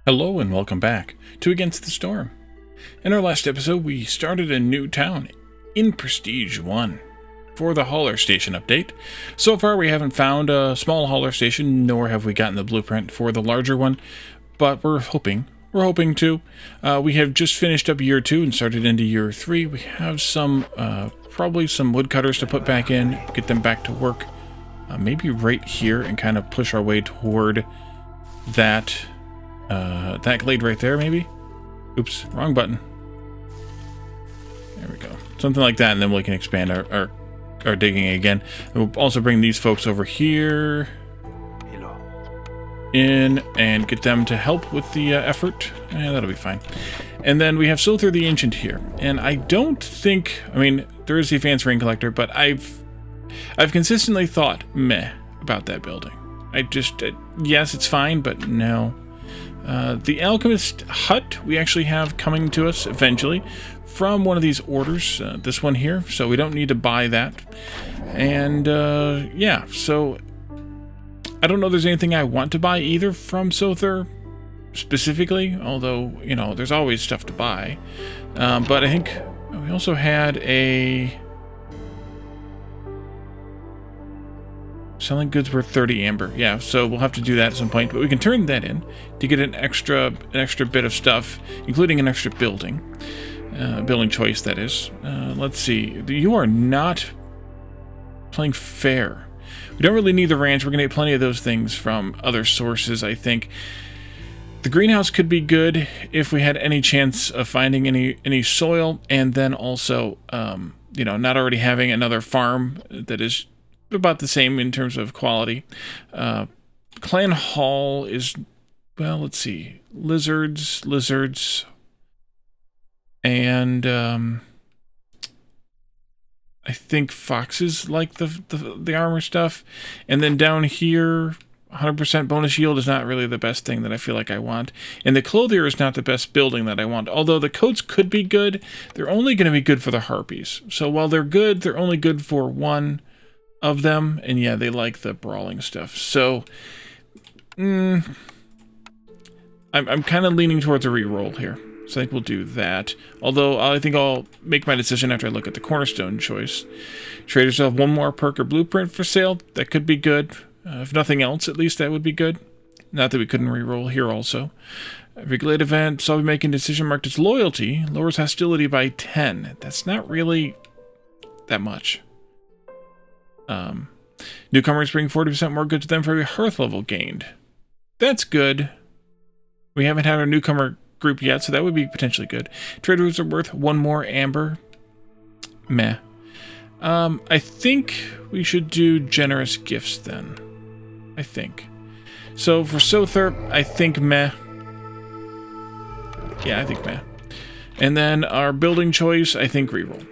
Hello and welcome back to Against the Storm. In our last episode, we started a new town in Prestige 1 for the hauler station update. So far, we haven't found a small hauler station, nor have we gotten the blueprint for the larger one, but we're hoping to. We have just finished up year 2 and started into year 3. We have some, probably some woodcutters to put back in, get them back to work, maybe right here and kind of push our way toward that glade right there, maybe? Oops, wrong button. There we go. Something like that, and then we can expand our digging again. And we'll also bring these folks over here in and get them to help with the effort. That'll be fine. And then we have Sother the Ancient here. And I don't think... I mean, there is the Advanced Rain Collector, but I've consistently thought meh about that building. I just... yes, it's fine, but no. The Alchemist Hut we actually have coming to us eventually from one of these orders, this one here, so we don't need to buy that. And yeah, so I don't know if there's anything I want to buy either from Sother specifically, although, you know, there's always stuff to buy. But I think we also had a... selling goods worth 30 amber. Yeah, so we'll have to do that at some point, but we can turn that in to get an extra bit of stuff, including an extra building. Building choice, that is. Let's see. You are not playing fair. We don't really need the ranch. We're going to get plenty of those things from other sources, I think. The greenhouse could be good if we had any chance of finding any soil, and then also, you know, not already having another farm that is about the same in terms of quality. Clan Hall is, well, let's see, lizards, and I think foxes like the armor stuff. And then down here, 100% bonus yield is not really the best thing that I feel like I want. And the clothier is not the best building that I want. Although the coats could be good, they're only going to be good for the harpies. So while they're good, they're only good for one of them, and yeah, they like the brawling stuff. So, I'm kind of leaning towards a reroll here. So I think we'll do that. Although I think I'll make my decision after I look at the cornerstone choice. Traders will have one more perk or blueprint for sale. That could be good. If nothing else, at least that would be good. Not that we couldn't reroll here also. Regulate event, so I'll be making a decision marked as loyalty. Lowers hostility by 10. That's not really that much. Newcomers bring 40% more goods to them for every hearth level gained. That's good. We haven't had our newcomer group yet, so that would be potentially good. Traders are worth one more amber. Meh. I think we should do generous gifts then. I think. So for Sother, I think meh. Yeah, I think meh. And then our building choice, I think reroll.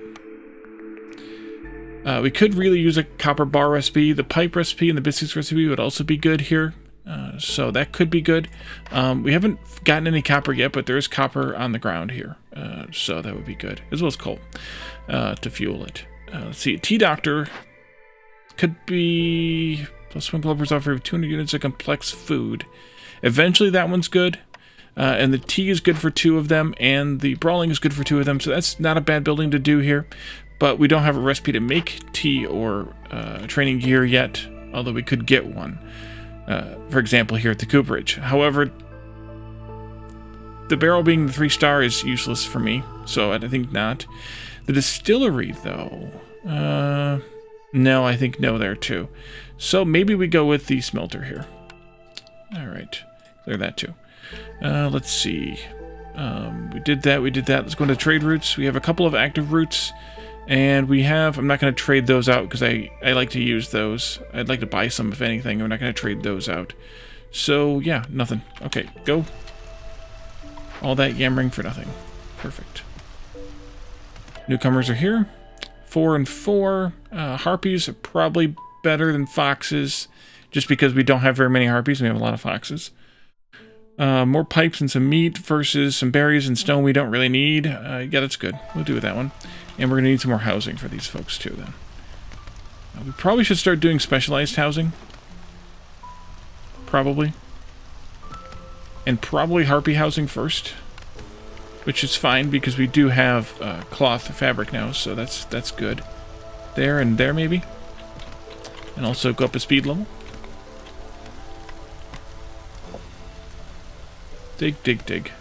We could really use a copper bar recipe. The pipe recipe and the biscuits recipe would also be good here. So that could be good. We haven't gotten any copper yet, but there is copper on the ground here. So that would be good. As well as coal to fuel it. Let's see. Tea Doctor could be... plus 1 developers offer 200 units of complex food. Eventually that one's good. And the tea is good for 2 of them. And the brawling is good for 2 of them. So that's not a bad building to do here. But we don't have a recipe to make tea or training gear yet, although we could get one. For example, here at the cooperage. However, the barrel being the 3-star is useless for me, so I think not. The distillery, though, no, I think no there too. So maybe we go with the smelter here. All right, clear that too. Let's see. We did that. Let's go into trade routes. We have a couple of active routes. And we have, I'm not going to trade those out because I like to use those. I'd like to buy some, if anything. I'm not going to trade those out. So, yeah, nothing. Okay, go. All that yammering for nothing. Perfect. Newcomers are here. 4 and 4. Harpies are probably better than foxes, just because we don't have very many harpies. We have a lot of foxes. More pipes and some meat versus some berries and stone we don't really need. Yeah, that's good. We'll do that one. And we're going to need some more housing for these folks too, then. We probably should start doing specialized housing. Probably. And probably harpy housing first, which is fine because we do have cloth fabric now, so that's good. There and there maybe. And also go up a speed level. Dig, dig, dig.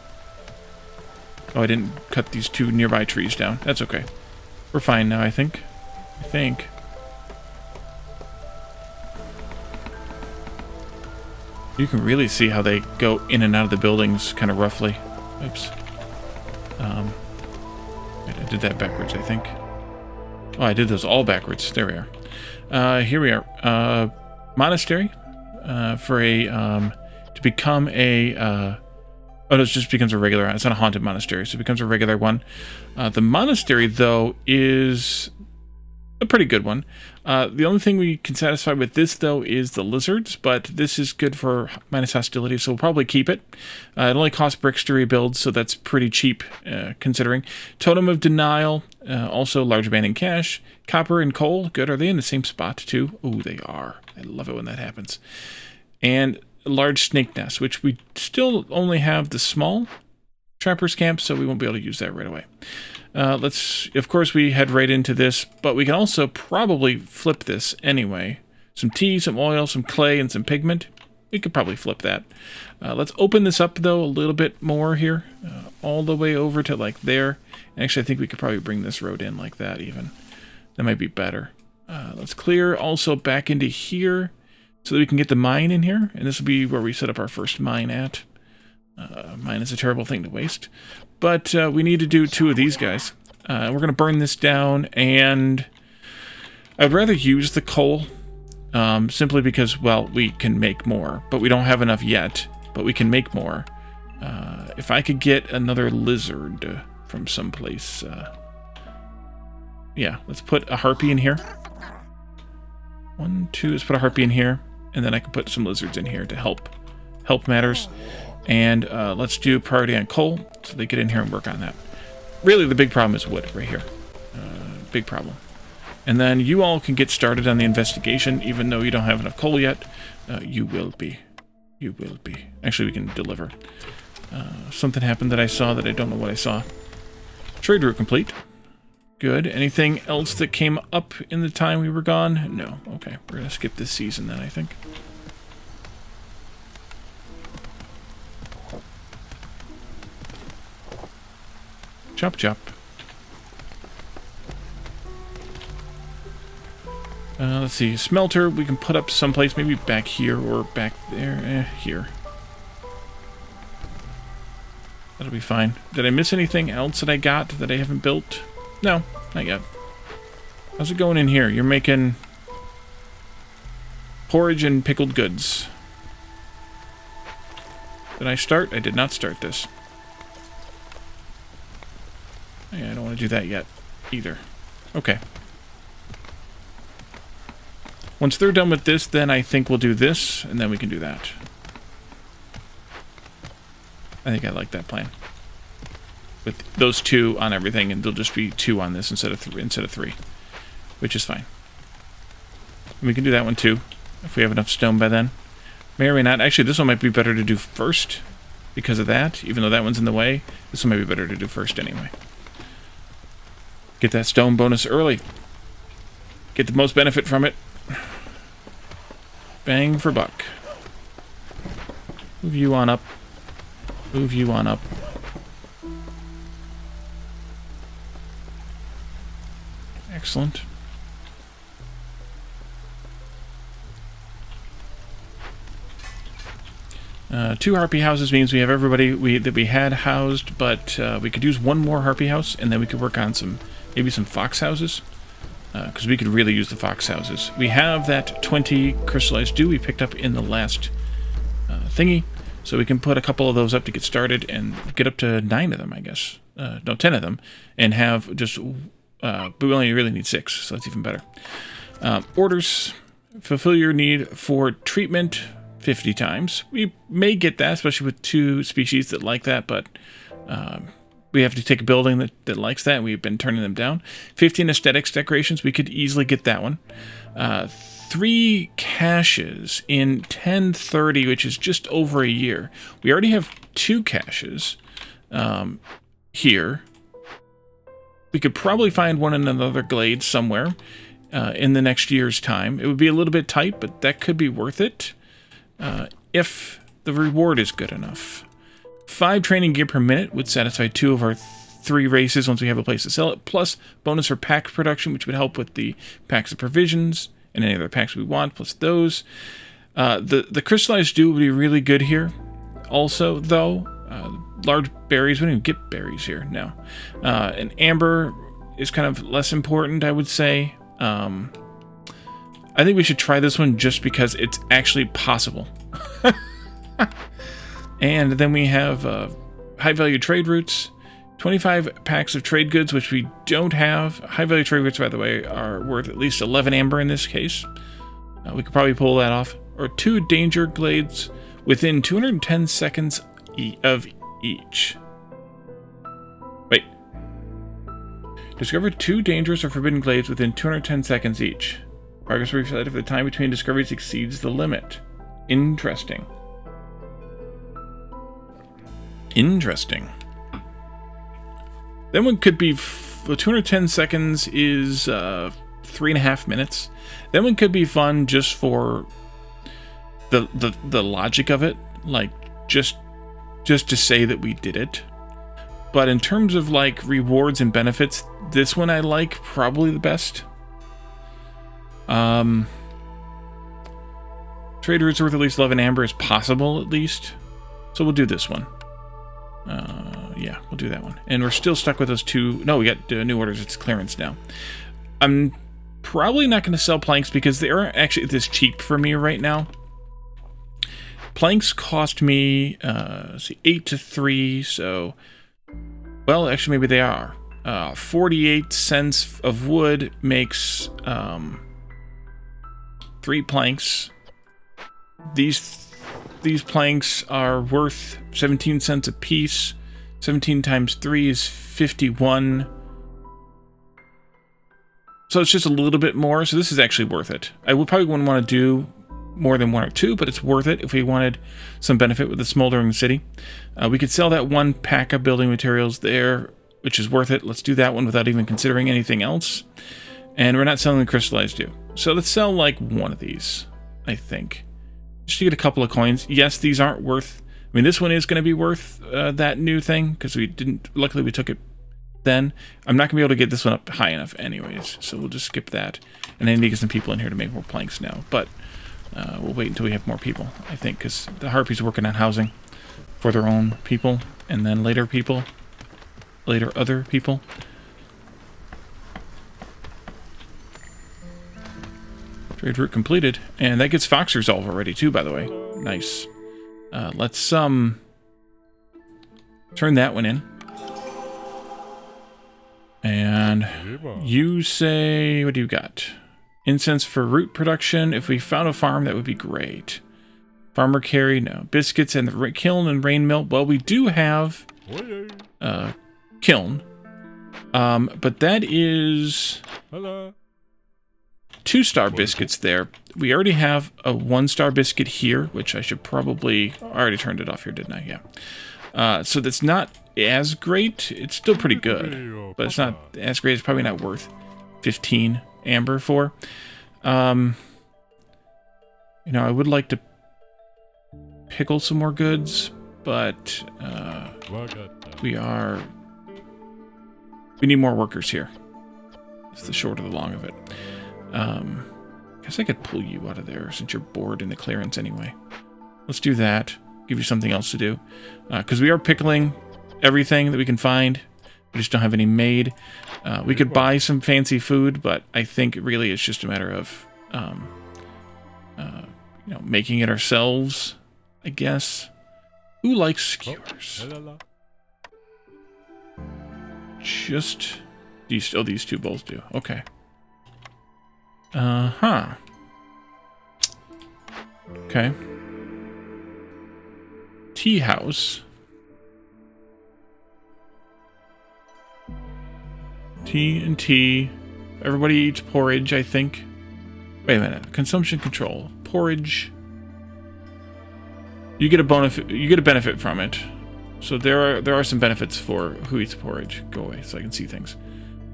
Oh, I didn't cut these 2 nearby trees down. That's okay. We're fine now, I think. You can really see how they go in and out of the buildings kind of roughly. Oops. I did that backwards, I think. Oh, I did those all backwards. There we are. Here we are. Monastery. For a, to become a, oh, no, it just becomes a regular, it's not a haunted monastery, so it becomes a regular one. The monastery, though, is a pretty good one. The only thing we can satisfy with this, though, is the lizards, but this is good for minus hostility, so we'll probably keep it. It only costs bricks to rebuild, so that's pretty cheap, considering. Totem of Denial, also large abandoned cache. Copper and coal, good. Are they in the same spot, too? Oh, they are. I love it when that happens. And large snake nest, which we still only have the small trapper's camp, so we won't be able to use that right away. Of course, we head right into this, but we can also probably flip this anyway. Some tea, some oil, some clay, and some pigment. We could probably flip that. Let's open this up, though, a little bit more here. All the way over to, like, there. And actually, I think we could probably bring this road in like that, even. That might be better. Let's clear also back into here so that we can get the mine in here. And this will be where we set up our first mine at. Mine is a terrible thing to waste. But we need to do 2 of these guys. We're going to burn this down, and I'd rather use the coal, simply because, well, we can make more. But we don't have enough yet, but we can make more. If I could get another lizard from someplace. Yeah, let's put a harpy in here. 1, 2, let's put a harpy in here, and then I can put some lizards in here to help. Help matters. And let's do priority on coal, so they get in here and work on that. Really, the big problem is wood right here. Big problem. And then you all can get started on the investigation, even though you don't have enough coal yet. You will be. You will be. Actually, we can deliver. Something happened that I saw that I don't know what I saw. Trade route complete. Good. Anything else that came up in the time we were gone? No. Okay, we're going to skip this season then, I think. Chop, chop. Let's see. Smelter, we can put up someplace, maybe back here or back there. Here. That'll be fine. Did I miss anything else that I got that I haven't built? No, not yet. How's it going in here? You're making porridge and pickled goods. Did I start? I did not start this. Yeah, I don't want to do that yet, either. Okay. Once they're done with this, then I think we'll do this, and then we can do that. I think I like that plan. With those 2 on everything, and there'll just be 2 on this instead of 3, which is fine. And we can do that one too, if we have enough stone by then. May or may not. Actually, this one might be better to do first because of that, even though that one's in the way. This one might be better to do first anyway. Get that stone bonus early. Get the most benefit from it. Bang for buck. Move you on up. Move you on up. Excellent. Two harpy houses means we have everybody that we had housed, but we could use 1 more harpy house, and then we could work on maybe some fox houses, because we could really use the fox houses. We have that 20 crystallized dew we picked up in the last thingy, so we can put a couple of those up to get started and get up to 9 of them, I guess. No, 10 of them, and have just, but we only really need 6, so that's even better. Orders, fulfill your need for treatment 50 times. We may get that, especially with 2 species that like that, but we have to take a building that likes that, and we've been turning them down. 15 aesthetics decorations, we could easily get that one. 3 caches in 1030, which is just over a year. We already have 2 caches here. We could probably find one in another glade somewhere in the next year's time. It would be a little bit tight, but that could be worth it if the reward is good enough. 5 training gear per minute would satisfy 2 of our 3 races once we have a place to sell it, plus bonus for pack production, which would help with the packs of provisions and any other packs we want, plus those. The crystallized dew would be really good here. Also, though, large berries, we don't even get berries here, no. And amber is kind of less important, I would say. I think we should try this one just because it's actually possible. And then we have high-value trade routes, 25 packs of trade goods, which we don't have. High-value trade routes, by the way, are worth at least 11 amber in this case. We could probably pull that off. Or 2 danger glades within 210 seconds of each. Wait. Discover 2 dangerous or forbidden glades within 210 seconds each. Progress will be reflected if the time between discoveries exceeds the limit. Interesting. Interesting. Then one could be 210 seconds is 3.5 minutes. Then one could be fun just for the logic of it, like just to say that we did it. But in terms of like rewards and benefits, this one I like probably the best. Trade routes worth at least 11 amber is possible, at least. So we'll do this one. Yeah, we'll do that one. And we're still stuck with those 2. No, we got new orders. It's clearance now. I'm probably not going to sell planks because they aren't actually this cheap for me right now. Planks cost me, let's see, 8 to 3, so... Well, actually, maybe they are. 48 cents of wood makes 3 planks. These planks are worth 17 cents a piece. 17 times 3 is 51. So it's just a little bit more. So this is actually worth it. I would probably wouldn't want to do more than 1 or 2, but it's worth it if we wanted some benefit with the smoldering city. We could sell that 1 pack of building materials there, which is worth it. Let's do that one without even considering anything else. And we're not selling the crystallized dew. So let's sell like 1 of these, I think. Just to get a couple of coins. Yes, these aren't worth... I mean, this one is going to be worth that new thing, because we didn't... Luckily, we took it then. I'm not going to be able to get this one up high enough anyways, so we'll just skip that. And I need to get some people in here to make more planks now, but we'll wait until we have more people, I think, because the Harpies are working on housing for their own people, and then later other people. Trade route completed, and that gets Fox Resolve already too, by the way. Nice. Let's turn that one in. And you say, what do you got? Incense for root production. If we found a farm, that would be great. Farmer carry, no. Biscuits and the kiln and rain mill. Well, we do have kiln. But that is 2-star biscuits there. We already have a 1-star biscuit here, which I should probably... I already turned it off here, didn't I? Yeah. So that's not as great. It's still pretty good, but it's not as great. It's probably not worth 15 amber for. You know, I would like to pickle some more goods, but we need more workers here. That's the short of the long of it. Guess I could pull you out of there since you're bored in the clearance anyway. Let's do that. Give you something else to do. Because we are pickling everything that we can find. We just don't have any made. We could buy some fancy food, but I think really it's just a matter of you know, making it ourselves, I guess. Who likes skewers? Just these. Oh, these 2 both do. Okay. Okay. Tea house. Tea and tea. Everybody eats porridge, I think. Wait a minute. Consumption control. Porridge. You get a benefit from it. So there are some benefits for who eats porridge. Go away so I can see things.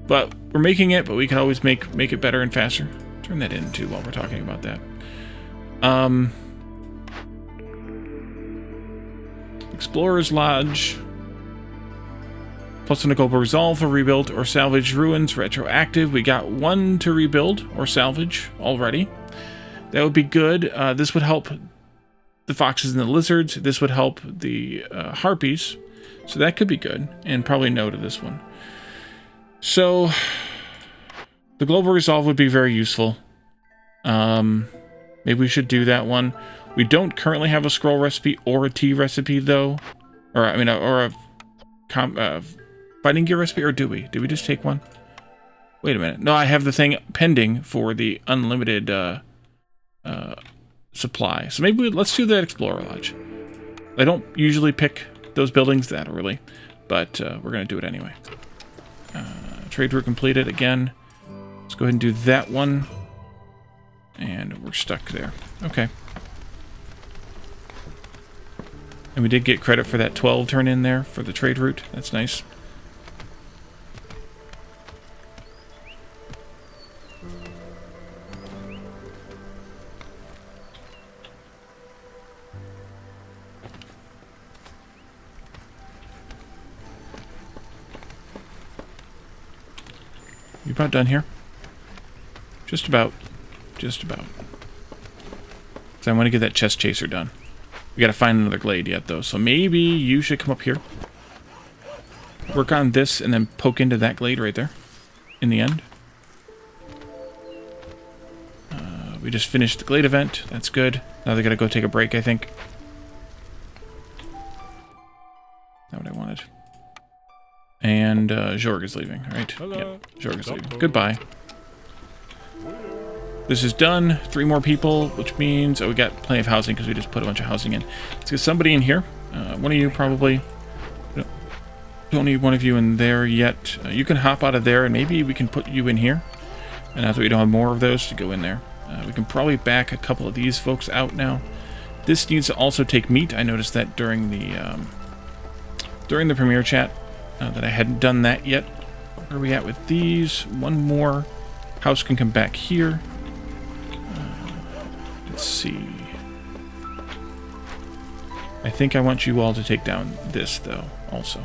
But we're making it, but we can always make it better and faster. Turn that in too while we're talking about that. Explorer's Lodge. Plus one to global resolve for rebuild or salvage ruins. Retroactive. We got one to rebuild or salvage already. That would be good. This would help the foxes and the lizards. This would help the harpies. So that could be good. And probably no to this one. So the global resolve would be very useful. Maybe we should do that one. We don't currently have a scroll recipe or a tea recipe though. Or a fighting gear recipe, or do we? Did we just take one? Wait a minute. No, I have the thing pending for the unlimited supply. So maybe let's do that Explorer Lodge. I don't usually pick those buildings that early, but we're going to do it anyway. Trade route completed again. Let's go ahead and do that one. And we're stuck there. Okay. And we did get credit for that 12 turn in there for the trade route. That's nice. You about done here? Just about. Just about. So I want to get that chest chaser done. We gotta find another glade yet, though. So maybe you should come up here. Work on this and then poke into that glade right there. In the end. We just finished the glade event. That's good. Now they gotta go take a break, I think. Not what I wanted. And Jorg is leaving, right? Hello. Yep, Jorg is leaving. Goodbye. This is done. 3 more people, which means... Oh, we got plenty of housing because we just put a bunch of housing in. Let's get somebody in here. One of you probably... Don't need one of you in there yet. You can hop out of there and maybe we can put you in here. And after we don't have more of those to go in there. We can probably back a couple of these folks out now. This needs to also take meat. I noticed that during the premiere chat. That I hadn't done that yet. Where are we at with these? One more house can come back here. Let's see. I think I want you all to take down this, though, also.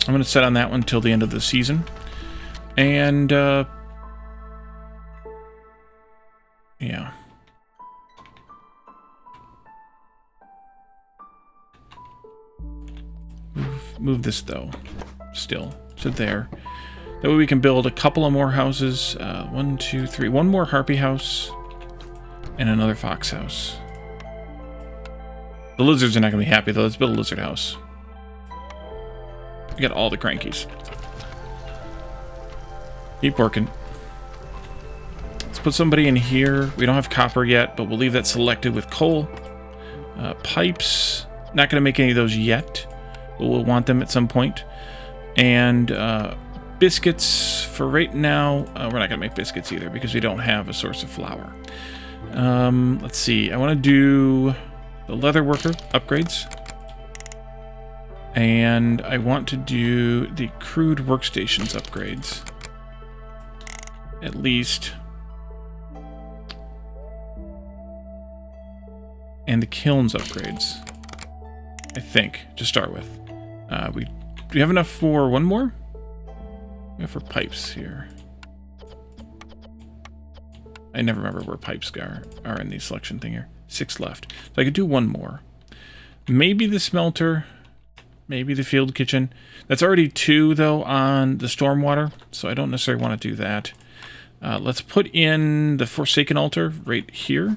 I'm going to set on that one till the end of the season. And, yeah. Move this, though, still, to there. That way we can build a couple of more houses. 1, 2, 3. One more harpy house. And another fox house. The lizards are not going to be happy, though. Let's build a lizard house. We got all the crankies. Keep working. Let's put somebody in here. We don't have copper yet, but we'll leave that selected with coal. Pipes. Not going to make any of those yet. But we'll want them at some point. And biscuits for right now. We're not going to make biscuits either because we don't have a source of flour. Let's see. I want to do the leather worker upgrades. And I want to do the crude workstations upgrades. At least. And the kilns upgrades. I think, to start with. Do we have enough for one more? We have for pipes here. I never remember where pipes are in the selection thing here. 6 left. So I could do one more. Maybe the smelter. Maybe the field kitchen. That's already 2, though, on the stormwater. So I don't necessarily want to do that. Let's put in the Forsaken Altar right here.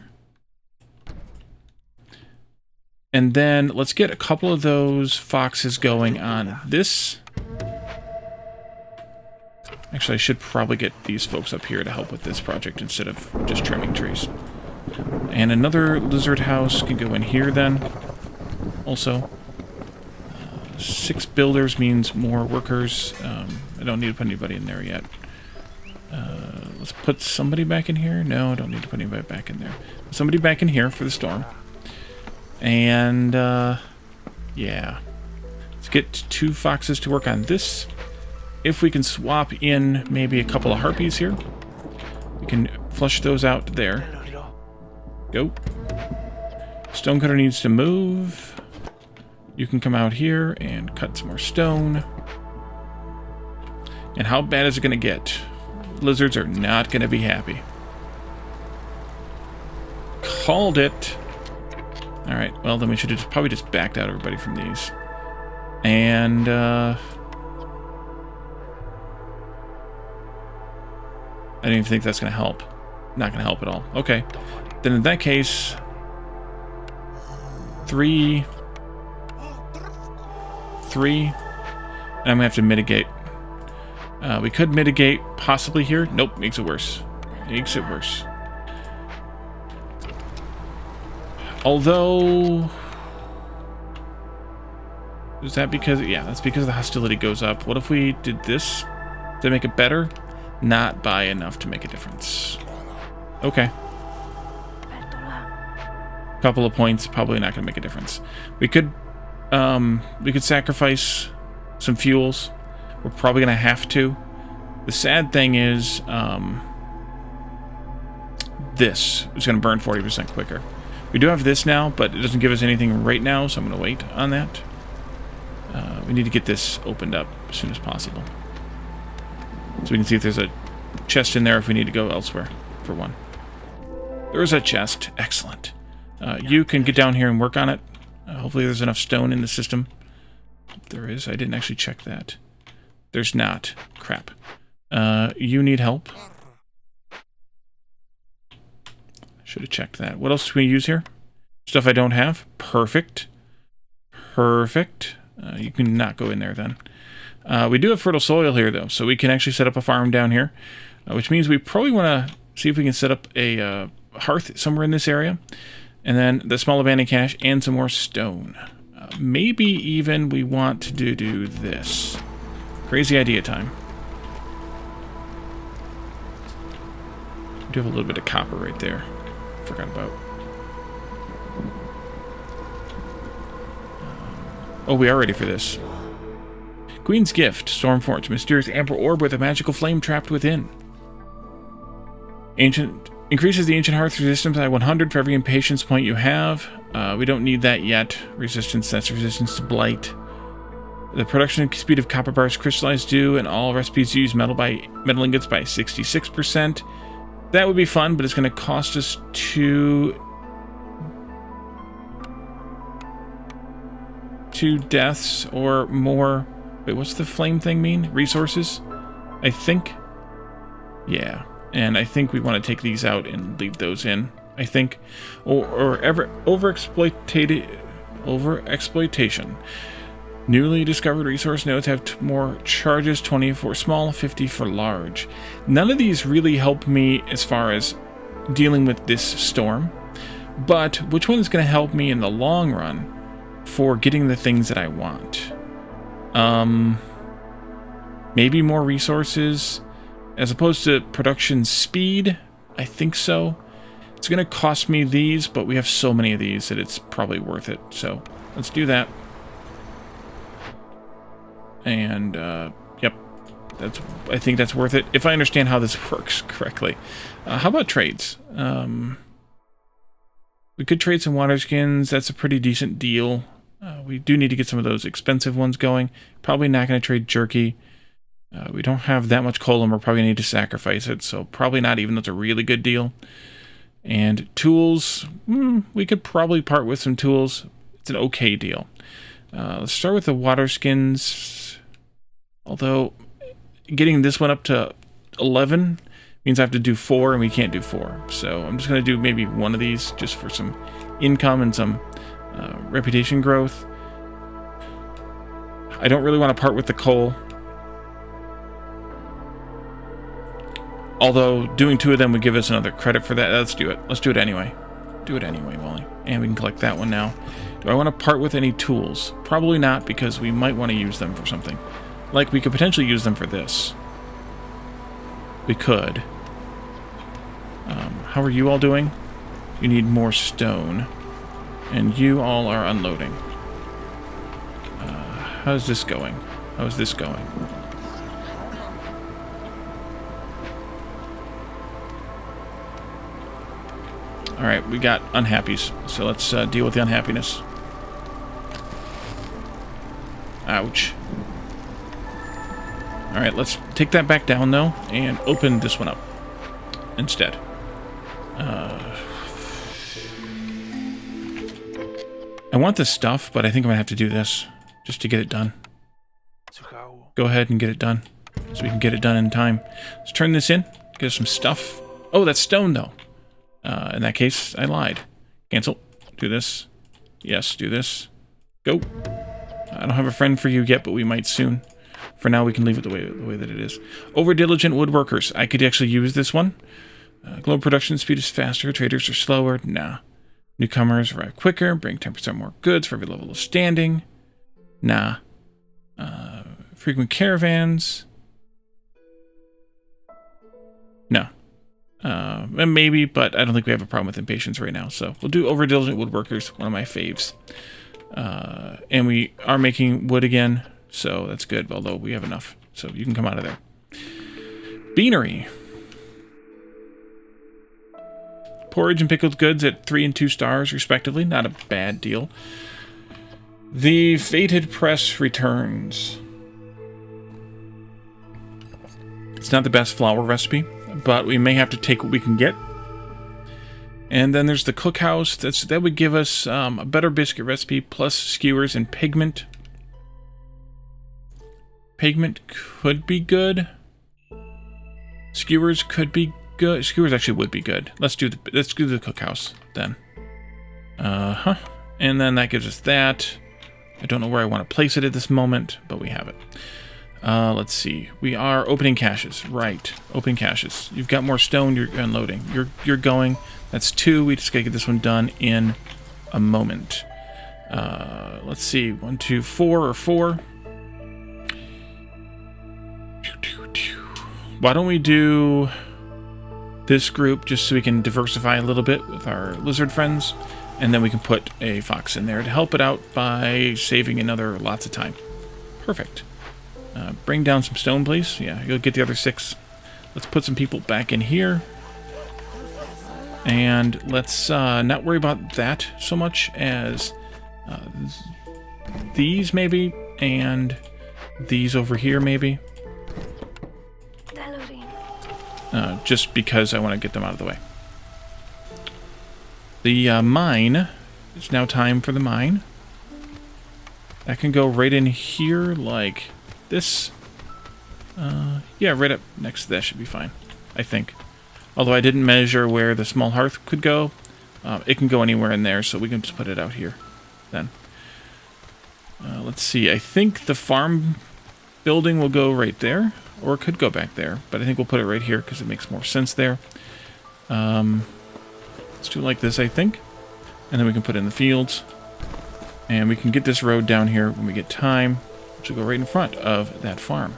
And then let's get a couple of those foxes going on this. Actually, I should probably get these folks up here to help with this project instead of just trimming trees. And another lizard house can go in here then. Also, 6 builders means more workers. I don't need to put anybody in there yet. Let's put somebody back in here. No, I don't need to put anybody back in there. Put somebody back in here for the storm. And, yeah. Let's get 2 foxes to work on this. If we can swap in maybe a couple of harpies here, we can flush those out there. Go. Stonecutter needs to move. You can come out here and cut some more stone. And how bad is it going to get? Lizards are not going to be happy. Called it. Alright, well then we should have probably just backed out everybody from these. And, I don't even think that's going to help. Not going to help at all. Okay. Then in that case, 3. And I'm going to have to mitigate. We could mitigate possibly here. Nope, makes it worse. Makes it worse. Although... Is that because... Yeah, that's because the hostility goes up. What if we did this to make it better? Not by enough to make a difference. Okay. Couple of points, probably not going to make a difference. We could sacrifice some fuels. We're probably going to have to. The sad thing is, this is going to burn 40% quicker. We do have this now, but it doesn't give us anything right now, so I'm going to wait on that. We need to get this opened up as soon as possible. So we can see if there's a chest in there if we need to go elsewhere for one. There is a chest. Excellent. You can get down here and work on it. Hopefully there's enough stone in the system. There is. I didn't actually check that. There's not. Crap. You need help. Should have checked that. What else do we use here? Stuff I don't have. Perfect. Perfect. You can not go in there then. We do have fertile soil here, though, so we can actually set up a farm down here, which means we probably want to see if we can set up a hearth somewhere in this area, and then the small abandoned cache and some more stone. Maybe even we want to do this. Crazy idea time. We do have a little bit of copper right there. Forgot about. Oh, we are ready for this. Queen's Gift, Stormforge, mysterious amber orb with a magical flame trapped within. Ancient increases the ancient hearth resistance by 100 for every impatience point you have. We don't need that yet. Resistance, that's resistance to blight. The production speed of copper bars crystallized due, and all recipes use metal ingots by 66%. That would be fun, but it's going to cost us 2 deaths or more. Wait, what's the flame thing mean? Resources? I think. Yeah, and I think we want to take these out and leave those in. I think, or overexploitation. Newly discovered resource nodes have more charges, 20 for small, 50 for large. None of these really help me as far as dealing with this storm, but which one is going to help me in the long run for getting the things that I want? Maybe more resources as opposed to production speed. I think so. It's going to cost me these, but we have so many of these that it's probably worth it. So let's do that. And, yep, I think that's worth it, if I understand how this works correctly. How about trades? We could trade some water skins. That's a pretty decent deal. We do need to get some of those expensive ones going. Probably not going to trade jerky. We don't have that much coal, and we're probably going to need to sacrifice it, so probably not, even though it's a really good deal. And tools, we could probably part with some tools. It's an okay deal. Let's start with the water skins. Although, getting this one up to 11 means I have to do 4, and we can't do 4. So I'm just going to do maybe one of these just for some income and some reputation growth. I don't really want to part with the coal. Although, doing 2 of them would give us another credit for that. Let's do it. Let's do it anyway. Do it anyway, Wally. And we can collect that one now. Do I want to part with any tools? Probably not, because we might want to use them for something. Like, we could potentially use them for this. we could. How are you all doing? You need more stone. And you all are unloading. How's this going? How's this going? Alright, we got unhappies. So let's deal with the unhappiness. Ouch. Alright, let's take that back down, though, and open this one up instead. I want this stuff, but I think I'm going to have to do this just to get it done. Go ahead and get it done so we can get it done in time. Let's turn this in, get some stuff. Oh, that's stone, though. In that case, I lied. Cancel. Do this. Yes, do this. Go. I don't have a friend for you yet, but we might soon. For now, we can leave it the way that it is. Over-diligent woodworkers. I could actually use this one. Global production speed is faster. Traders are slower. Nah. Newcomers arrive quicker. Bring 10% more goods for every level of standing. Nah. Frequent caravans. No. Maybe, but I don't think we have a problem with impatience right now. So we'll do over-diligent woodworkers, one of my faves. And we are making wood again, so that's good, although we have enough. So you can come out of there. Beanery. Porridge and pickled goods at 3 and 2 stars, respectively. Not a bad deal. The Fated Press returns. It's not the best flour recipe, but we may have to take what we can get. And then there's the cookhouse. That would give us a better biscuit recipe plus skewers and pigment. Pigment could be good. Skewers could be good. Skewers actually would be good. Let's do the cookhouse then. And then that gives us that. I don't know where I want to place it at this moment, but we have it. Let's see. We are opening caches. Right. Open caches. You've got more stone. You're unloading. You're going. That's 2. We just gotta get this one done in a moment. Let's see. 1, 2, 4 or 4. Why don't we do this group just so we can diversify a little bit with our lizard friends, and then we can put a fox in there to help it out by saving another lots of time. Perfect. Bring down some stone, please. Yeah, you'll get the other 6. Let's put some people back in here. And let's not worry about that so much as these maybe, and these over here maybe. Just because I want to get them out of the way. The mine. It's now time for the mine. That can go right in here like this. Yeah, right up next to that should be fine, I think. Although I didn't measure where the small hearth could go. It can go anywhere in there, so we can just put it out here then. Let's see. I think the farm building will go right there, or it could go back there, but I think we'll put it right here because it makes more sense there. Let's do it like this, I think. And then we can put it in the fields. And we can get this road down here when we get time, which will go right in front of that farm.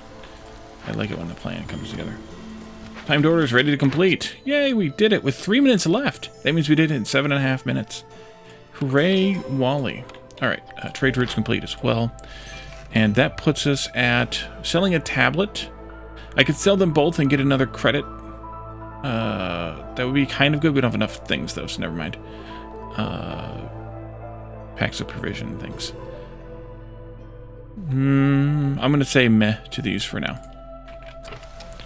I like it when the plan comes together. Timed order is ready to complete. Yay, we did it with 3 minutes left. That means we did it in 7.5 minutes. Hooray, Wally. Alright, trade route's complete as well. And that puts us at selling a tablet. I could sell them both and get another credit. That would be kind of good. We don't have enough things, though, so never mind. Packs of provision things. I'm going to say meh to these for now.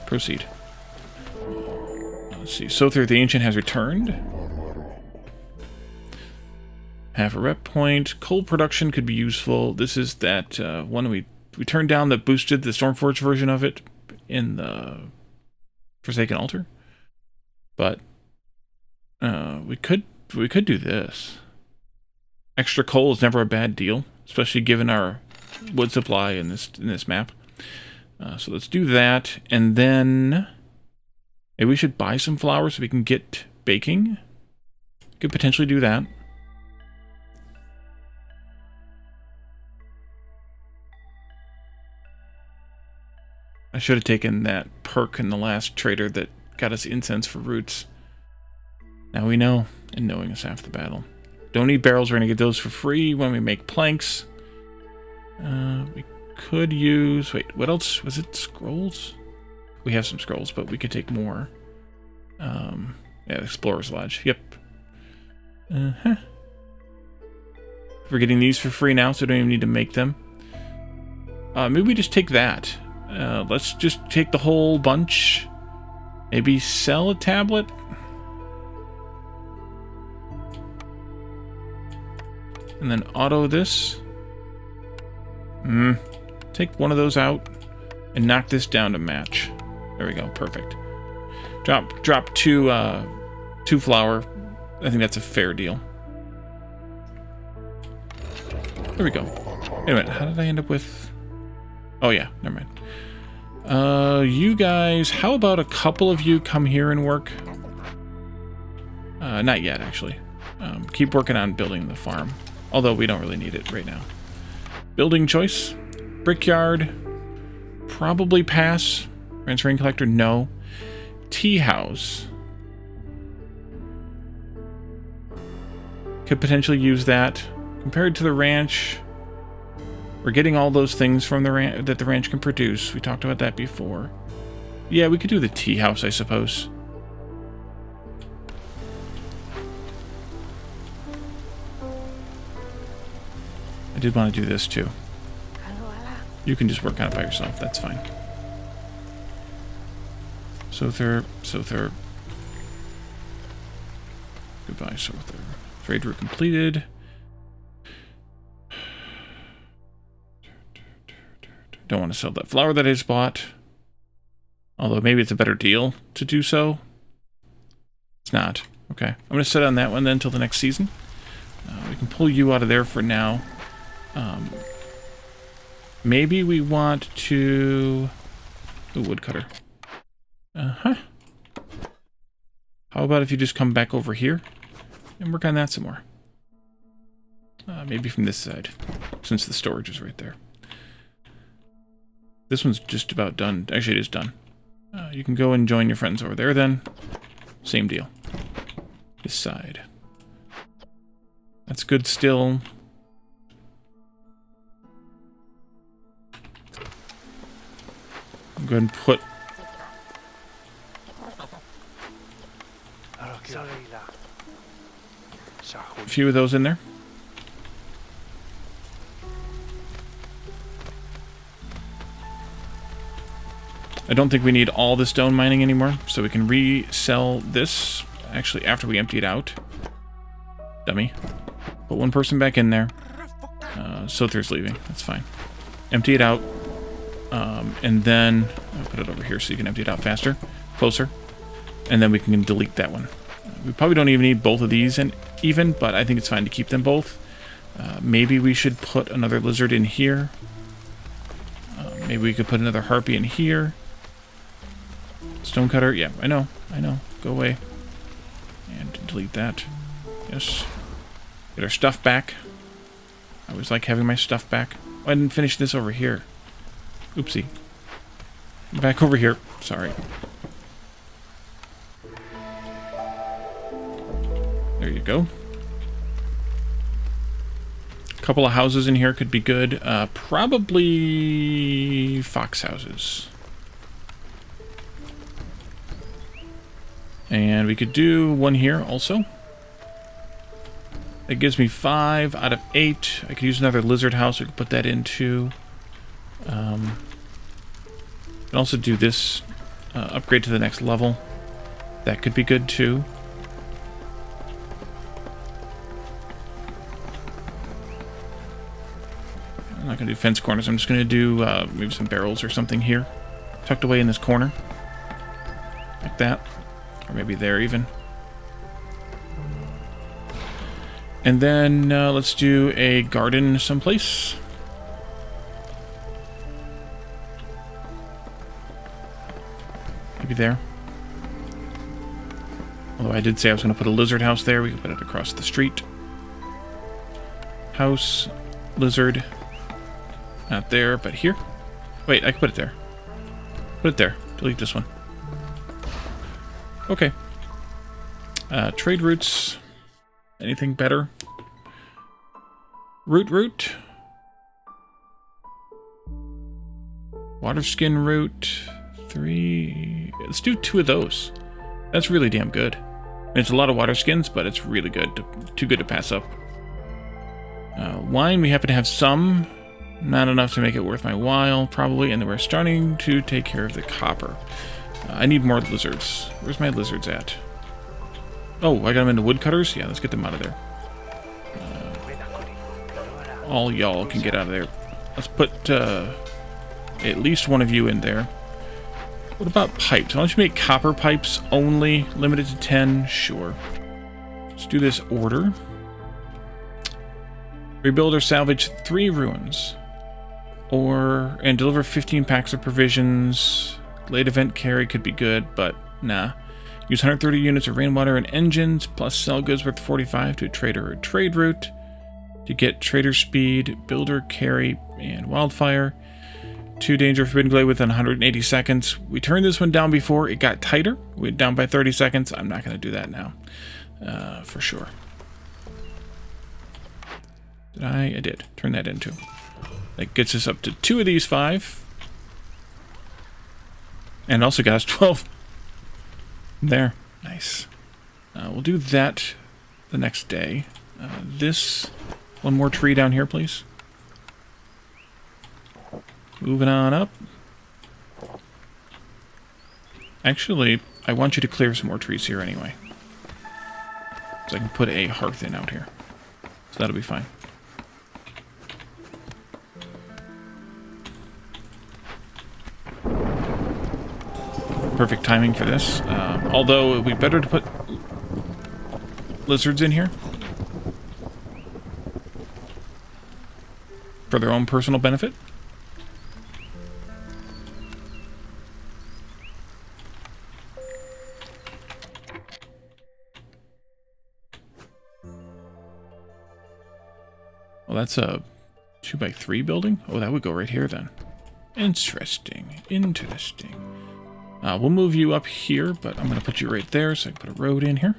Proceed. Let's see. Sother the Ancient has returned. Half a rep point. Coal production could be useful. This is that one we turned down that boosted the Stormforge version of it in the Forsaken Altar. But we could do this. Extra coal is never a bad deal, especially given our wood supply in this map. So let's do that, and then maybe we should buy some flour so we can get baking. Could potentially do that. I should have taken that perk in the last trader that got us incense for roots. Now we know, and knowing is half the battle. Don't need barrels, we're going to get those for free when we make planks. We could use... Wait, what else? Was it scrolls? We have some scrolls, but we could take more. Yeah, Explorer's Lodge. Yep. We're getting these for free now, so we don't even need to make them. Maybe we just take that. Let's just take the whole bunch. Maybe sell a tablet? And then auto this. Take one of those out and knock this down to match. There we go, perfect. Drop two flour. I think that's a fair deal. There we go. Wait a minute, how did I end up with... Oh yeah, never mind. You guys, how about a couple of you come here and work? Not yet, actually. Keep working on building the farm. Although we don't really need it right now. Building choice. Brickyard. Probably pass. Transferring collector, no. Tea house. Could potentially use that. Compared to the ranch, we're getting all those things from the ranch that the ranch can produce. We talked about that before. Yeah, we could do the tea house, I suppose. I did want to do this too. You can just work on it by yourself, that's fine. Sother. Goodbye, Sother. Trade route completed. Don't want to sell that flour that I just bought. Although maybe it's a better deal to do so. It's not. Okay. I'm going to set on that one then until the next season. We can pull you out of there for now. Maybe we want to... Ooh, woodcutter. How about if you just come back over here and work on that some more? Maybe from this side, since the storage is right there. This one's just about done. Actually, it is done. You can go and join your friends over there then. Same deal. This side. That's good still. I'm going to put... a few of those in there. I don't think we need all the stone mining anymore, so we can resell this, actually, after we empty it out. Dummy. Put one person back in there. Sother's leaving. That's fine. Empty it out. And then... I'll put it over here so you can empty it out faster. Closer. And then we can delete that one. We probably don't even need both of these even, but I think it's fine to keep them both. Maybe we should put another lizard in here. Maybe we could put another harpy in here. Stonecutter, yeah, I know. Go away. And delete that. Yes. Get our stuff back. I always like having my stuff back. Oh, I didn't finish this over here. Oopsie. Back over here. Sorry. There you go. A couple of houses in here could be good. Probably fox houses. And we could do one here also. It gives me 5 out of 8. I could use another lizard house. We could put that into. And also do this upgrade to the next level. That could be good too. I'm not going to do fence corners. I'm just going to do maybe some barrels or something here. Tucked away in this corner. Like that. Or maybe there even. And then let's do a garden someplace. Maybe there. Although I did say I was going to put a lizard house there. We can put it across the street. House, lizard. Not there, but here. Wait, I can put it there. Put it there. Delete this one. Okay. Trade routes. Anything better? Route. Water skin route. 3. Let's do 2 of those. That's really damn good. It's a lot of water skins, but it's really good. Too good to pass up. Wine, we happen to have some. Not enough to make it worth my while, probably. And then we're starting to take care of the copper. I need more lizards. Where's my lizards at? Oh, I got them into woodcutters? Yeah, let's get them out of there. All y'all can get out of there. Let's put at least one of you in there. What about pipes? Why don't you make copper pipes only? Limited to 10? Sure. Let's do this order. Rebuild or salvage 3 ruins. And deliver 15 packs of provisions. Late event carry could be good, but nah. Use 130 units of rainwater and engines, plus sell goods worth 45 to a trader or trade route. To get trader speed, builder carry, and wildfire. 2 danger forbidden glade within 180 seconds. We turned this one down before. It got tighter. We went down by 30 seconds. I'm not going to do that now. For sure. Did I? I did. Turn that into. That gets us up to 2 of these 5. And also got us 12. There. Nice. We'll do that the next day. This. One more tree down here, please. Moving on up. Actually, I want you to clear some more trees here anyway. So I can put a hearth in out here. So that'll be fine. Perfect timing for this. Although it would be better to put lizards in here. For their own personal benefit. Well, that's a 2x3 building? Oh, that would go right here then. Interesting. Interesting. We'll move you up here, but I'm going to put you right there so I can put a road in here.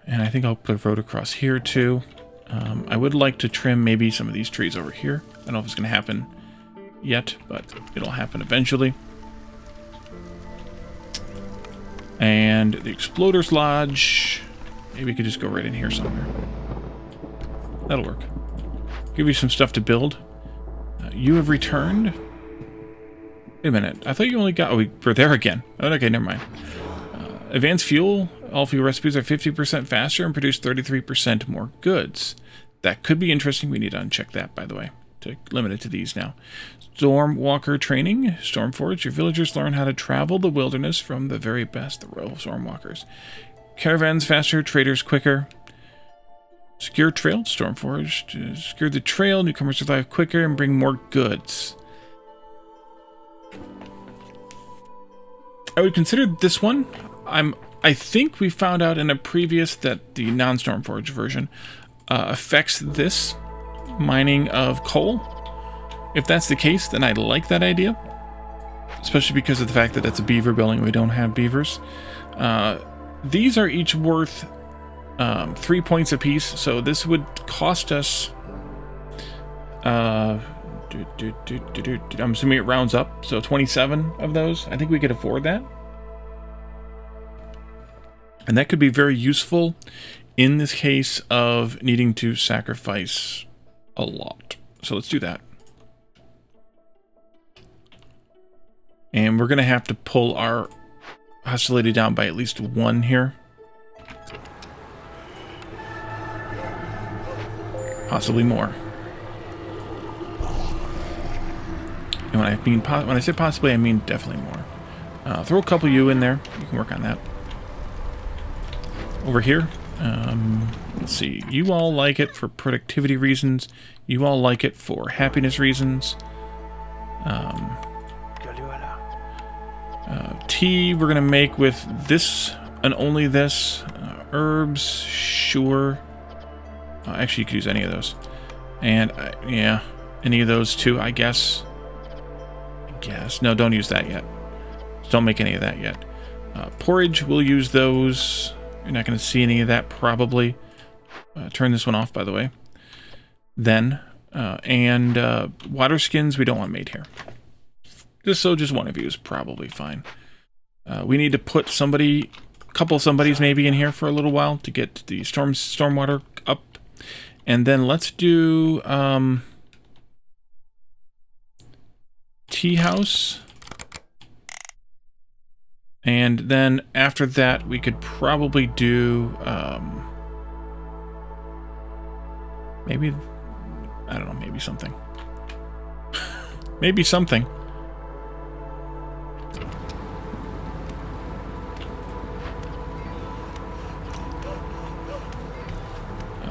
And I think I'll put a road across here too. I would like to trim maybe some of these trees over here. I don't know if it's going to happen yet, but it'll happen eventually. And the Exploder's Lodge. Maybe we could just go right in here somewhere. That'll work. Give you some stuff to build. You have returned. Wait a minute. I thought you only got... Oh, we're there again. Oh, okay, never mind. Advanced fuel. All fuel recipes are 50% faster and produce 33% more goods. That could be interesting. We need to uncheck that, by the way. To limit it to these now. Stormwalker training. Stormforge. Your villagers learn how to travel the wilderness from the very best, the royal Stormwalkers. Caravans faster. Traders quicker. Secure trail. Stormforged. Secure the trail. Newcomers survive quicker and bring more goods. I would consider this one. I think we found out in a previous that the non-Stormforged version affects this mining of coal. If that's the case, then I like that idea. Especially because of the fact that it's a beaver building. We don't have beavers. These are each worth 3 points apiece. So this would cost us... I'm assuming it rounds up. So 27 of those. I think we could afford that. And that could be very useful in this case of needing to sacrifice a lot. So let's do that. And we're going to have to pull our hostility down by at least 1 here. Possibly more. And when I say possibly, I mean definitely more. Throw a couple of you in there. You can work on that. Over here, let's see. You all like it for productivity reasons. You all like it for happiness reasons. Tea we're going to make with this and only this. Herbs, sure. Actually, you could use any of those. And, yeah, any of those too, I guess. I guess. No, don't use that yet. Don't make any of that yet. Porridge, we'll use those. You're not going to see any of that, probably. Turn this one off, by the way. Then, water skins we don't want made here. Just one of you is probably fine. We need to put somebody, couple somebodies maybe in here for a little while to get the stormwater up. And then let's do tea house. And then after that, we could probably do maybe, I don't know, maybe something. Maybe something.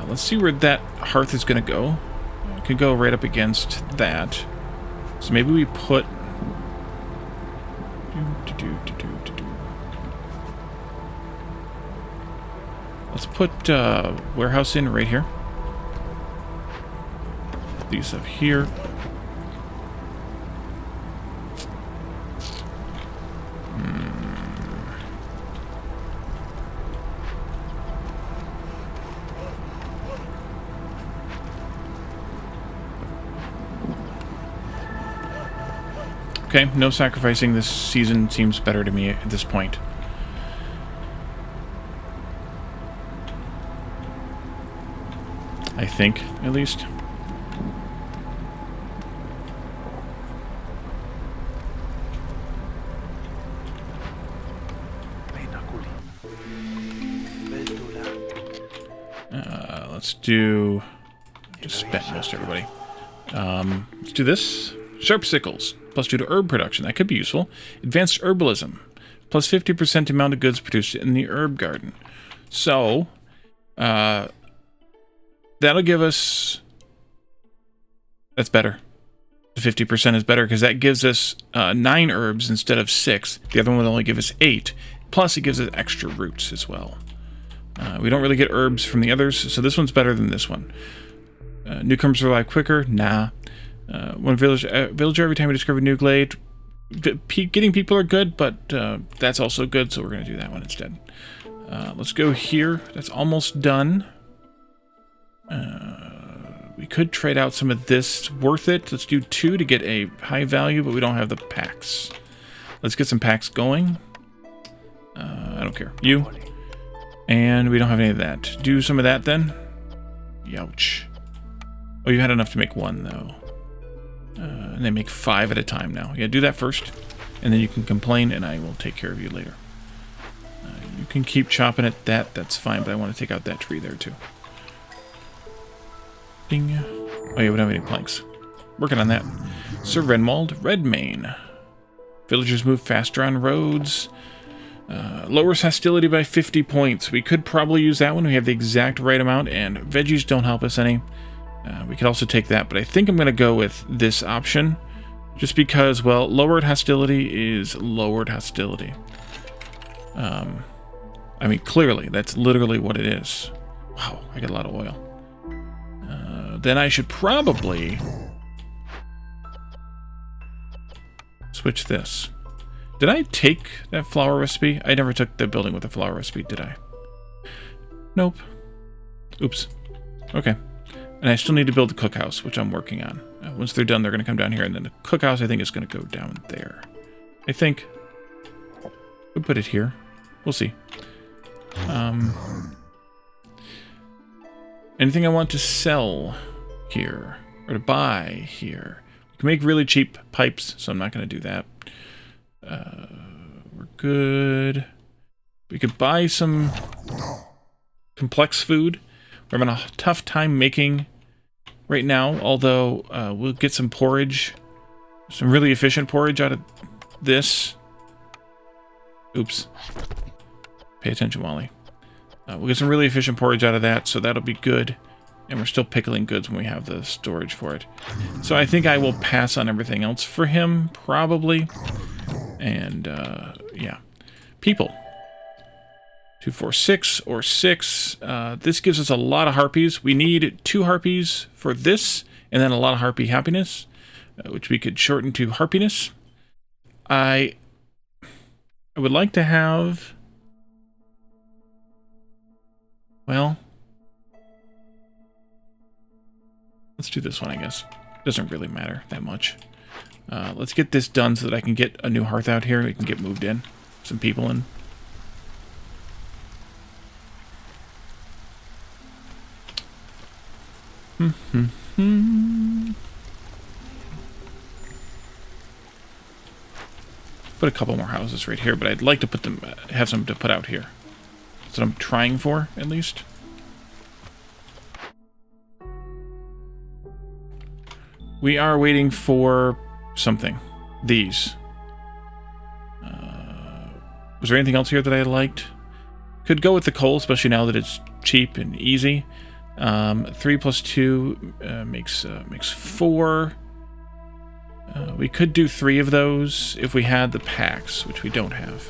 Let's see where that hearth is going to go. It could go right up against that. So maybe we put... Let's put warehouse in right here. Put these up here. Okay, no sacrificing this season seems better to me at this point. I think, at least. Let's do... Just spent most everybody. Let's do this. Sharp sickles. +2 to herb production. That could be useful. Advanced herbalism. Plus 50% amount of goods produced in the herb garden. So, that'll give us... That's better. The 50% is better because that gives us 9 herbs instead of 6. The other one would only give us 8. Plus, it gives us extra roots as well. We don't really get herbs from the others, so this one's better than this one. Newcomers arrive quicker? Nah. One villager every time we discover a new glade. Getting people are good, but that's also good, so we're going to do that one instead. Let's go here. That's almost done. We could trade out some of this. Worth it. Let's do 2 to get a high value, but we don't have the packs. Let's get some packs going. I don't care. You. And we don't have any of that. Do some of that then. Youch. Oh, you had enough to make 1, though. And they make 5 at a time now. Yeah, do that first. And then you can complain, and I will take care of you later. You can keep chopping at that. That's fine, but I want to take out that tree there, too. Ding. Oh, yeah, we don't have any planks. Working on that. Sir Renwald, Redmane. Villagers move faster on roads. Lowers hostility by 50 points. We could probably use that one. We have the exact right amount, and veggies don't help us any. We could also take that, but I think I'm going to go with this option. Just because, well, lowered hostility is lowered hostility. I mean, clearly, that's literally what it is. Wow, I got a lot of oil. Then I should probably switch this. Did I take that flower recipe? I never took the building with the flower recipe, did I? Nope. Oops. Okay. And I still need to build the cookhouse, which I'm working on. Once they're done, they're going to come down here, and then the cookhouse, I think, is going to go down there. I think. We'll put it here. We'll see. Anything I want to sell here, or to buy here? We can make really cheap pipes, so I'm not going to do that. We're good. We could buy some complex food. We're having a tough time making right now, although we'll get some porridge. Some really efficient porridge out of this. Oops. Pay attention, Wally. We'll get some really efficient porridge out of that, so that'll be good. And we're still pickling goods when we have the storage for it. So I think I will pass on everything else for him, probably. And, yeah. People. 2, 4, 6, or 6. This gives us a lot of harpies. We need 2 harpies for this, and then a lot of harpy happiness, which we could shorten to harpiness. I would like to have... Well... Let's do this one, I guess. Doesn't really matter that much. Let's get this done so that I can get a new hearth out here. We can get moved in. Some people in. Put a couple more houses right here, but I'd like to put them, have some to put out here. That's what I'm trying for, at least. We are waiting for something. These. Was there anything else here that I liked? Could go with the coal, especially now that it's cheap and easy. 3 plus 2 makes 4. We could do 3 of those if we had the packs, which we don't have.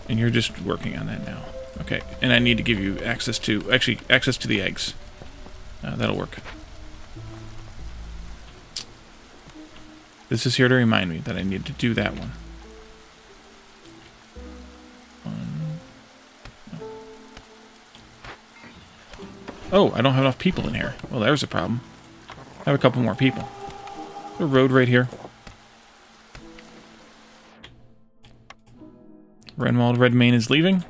And you're just working on that now. Okay, and I need to give you access to, actually, access to the eggs. That'll work. This is here to remind me that I need to do that one. Oh, I don't have enough people in here. Well, there's a problem. I have a couple more people. There's a road right here. Renwald Redmane is leaving.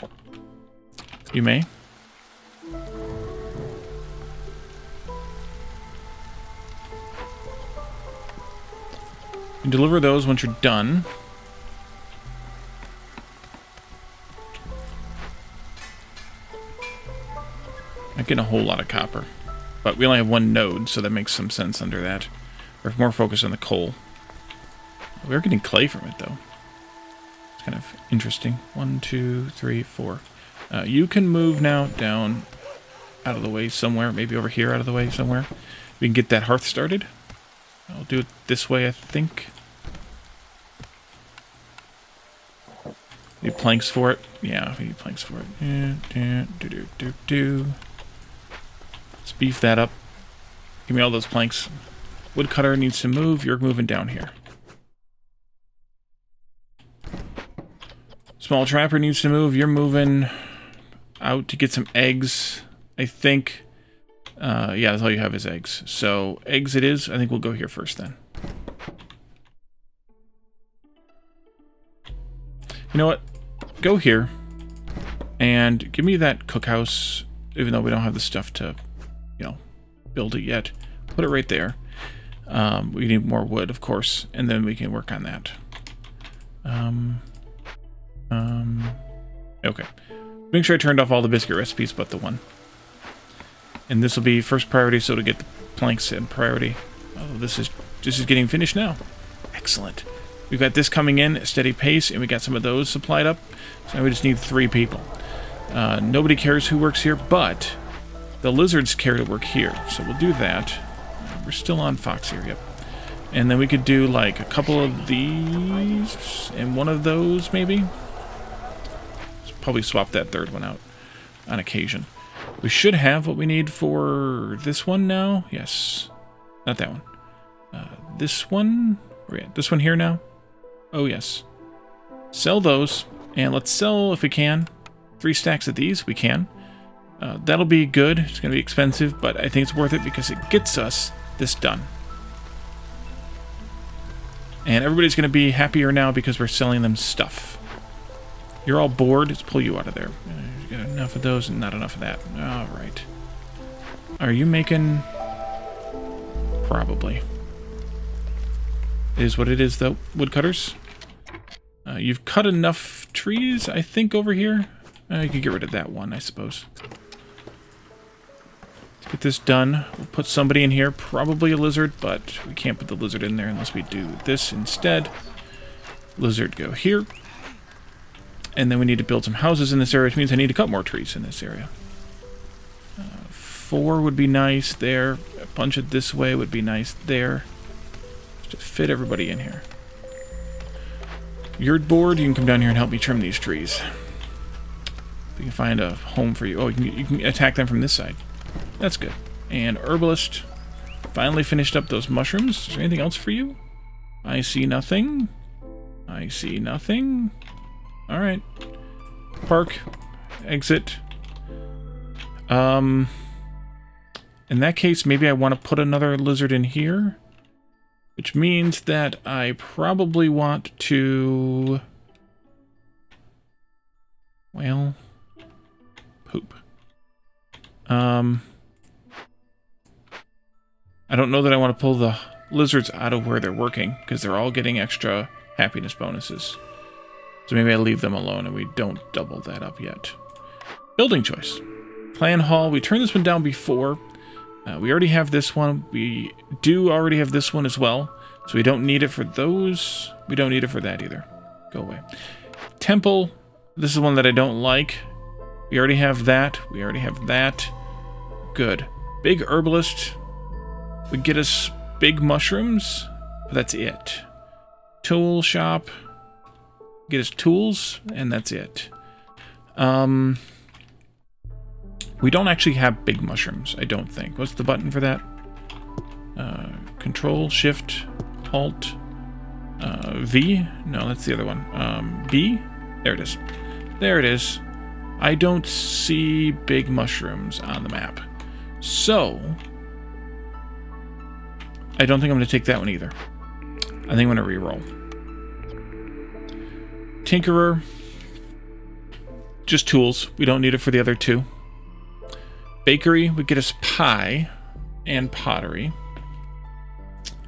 You may. You deliver those once you're done. Not getting a whole lot of copper. But we only have one node, so that makes some sense under that. We're more focused on the coal. We're getting clay from it, though. It's kind of interesting. 1, 2, 3, 4. You can move now down out of the way somewhere. Maybe over here out of the way somewhere. We can get that hearth started. I'll do it this way, I think. Need planks for it? Yeah, we need planks for it. Let's beef that up. Give me all those planks. Woodcutter needs to move. You're moving down here. Small trapper needs to move. You're moving out to get some eggs, I think. Yeah, that's all you have is eggs. So, eggs it is. I think we'll go here first then. You know what? Go here. And give me that cookhouse, even though we don't have the stuff to, you know, build it yet. Put it right there. We need more wood, of course, and then we can work on that. Okay. Make sure I turned off all the biscuit recipes but the one. And this will be first priority, so to get the planks in priority. Oh, this is getting finished now. Excellent. We've got this coming in at a steady pace, and we got some of those supplied up. So now we just need 3 people. Nobody cares who works here, but the lizards care to work here. So we'll do that. We're still on Fox here, yep. And then we could do like a couple of these and one of those, maybe. Probably swap that third one out on occasion. We should have what we need for this one now. Yes. Not that one. This one. Where are we at? This one here now. Oh, yes. Sell those. And let's sell, if we can, 3 stacks of these. We can. That'll be good. It's going to be expensive, but I think it's worth it because it gets us this done. And everybody's going to be happier now because we're selling them stuff. You're all bored. Let's pull you out of there. You got enough of those and not enough of that. All right. Are you making... Probably. It is what it is, though. Woodcutters. You've cut enough trees, I think, over here. You could get rid of that one, I suppose. Let's get this done. We'll put somebody in here. Probably a lizard, but we can't put the lizard in there unless we do this instead. Lizard, go here. And then we need to build some houses in this area, which means I need to cut more trees in this area. 4 would be nice there. A bunch of this way would be nice there. Just to fit everybody in here. You're bored, you can come down here and help me trim these trees. We can find a home for you. Oh, you can attack them from this side. That's good. And herbalist finally finished up those mushrooms. Is there anything else for you? I see nothing. I see nothing. All right. Park. Exit. In that case, maybe I want to put another lizard in here. Which means that I probably want to... Well... Poop. I don't know that I want to pull the lizards out of where they're working, because they're all getting extra happiness bonuses. So maybe I leave them alone and we don't double that up yet. Building choice. Clan hall. We turned this one down before. We already have this one. We do already have this one as well. So we don't need it for those. We don't need it for that either. Go away. Temple. This is one that I don't like. We already have that. We already have that. Good. Big herbalist would get us big mushrooms. But that's it. Tool shop. Get us tools. And that's it. We don't actually have big mushrooms, I don't think. What's the button for that? Control, Shift, Alt, V? No, that's the other one. B? There it is. There it is. I don't see big mushrooms on the map. So, I don't think I'm going to take that one either. I think I'm going to reroll. Tinkerer. Just tools. We don't need it for the other two. Bakery would get us pie and pottery.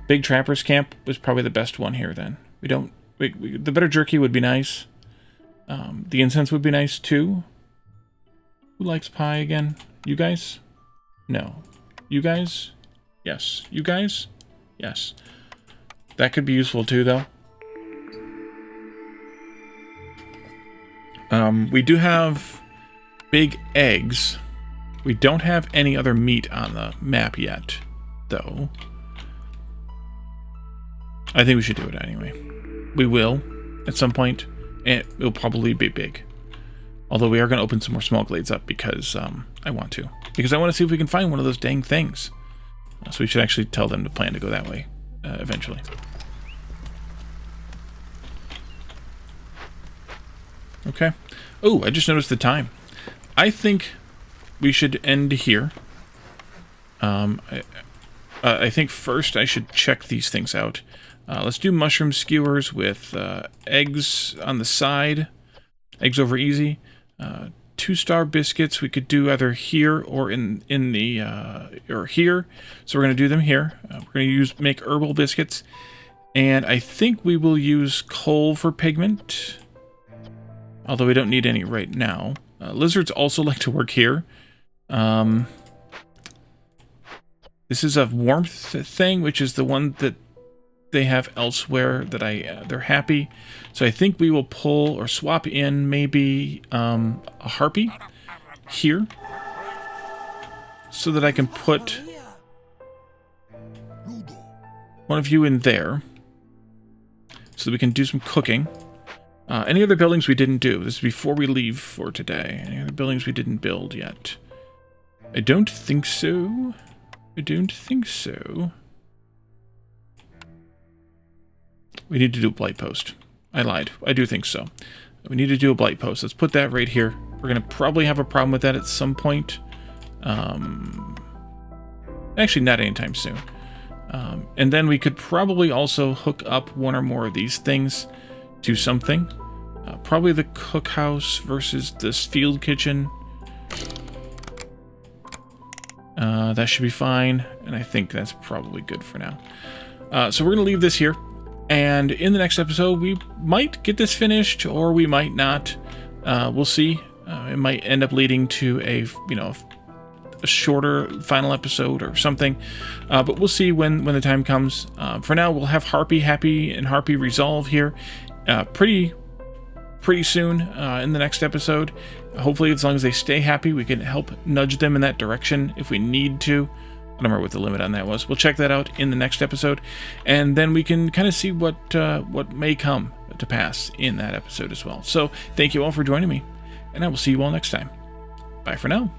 Big Trapper's Camp was probably the best one here then. The better jerky would be nice. The incense would be nice too. Who likes pie again? You guys? No. You guys? Yes. You guys? Yes. That could be useful too though. We do have big eggs. We don't have any other meat on the map yet, though. I think we should do it anyway. We will, at some point, and it will probably be big. Although we are going to open some more small glades up because I want to. Because I want to see if we can find one of those dang things. So we should actually tell them to plan to go that way, eventually. Okay. Oh, I just noticed the time. I think we should end here. I think first I should check these things out. Let's do mushroom skewers with eggs on the side. Eggs over easy. 2-star biscuits we could do either here or in the or here. So we're going to do them here. We're going to make herbal biscuits. And I think we will use coal for pigment. Although we don't need any right now. Lizards also like to work here. This is a warmth thing, which is the one that they have elsewhere that they're happy. So I think we will pull or swap in maybe a harpy here, so that I can put one of you in there, so that we can do some cooking. Any other buildings we didn't do? This is before we leave for today. Any other buildings we didn't build yet? I don't think so. I don't think so. We need to do a blight post. I lied. I do think so. We need to do a blight post. Let's put that right here. We're going to probably have a problem with that at some point. Actually, not anytime soon. And then we could probably also hook up one or more of these things to something. Probably the cookhouse versus this field kitchen. That should be fine, and I think that's probably good for now. So we're going to leave this here, and in the next episode, we might get this finished, or we might not. We'll see. It might end up leading to a shorter final episode or something, but we'll see when the time comes. For now, we'll have Harpy happy and Harpy resolve here pretty soon in the next episode. Hopefully, as long as they stay happy, we can help nudge them in that direction if we need to. I don't remember what the limit on that was. We'll check that out in the next episode, and then we can kind of see what may come to pass in that episode as well. So, thank you all for joining me, and I will see you all next time. Bye for now.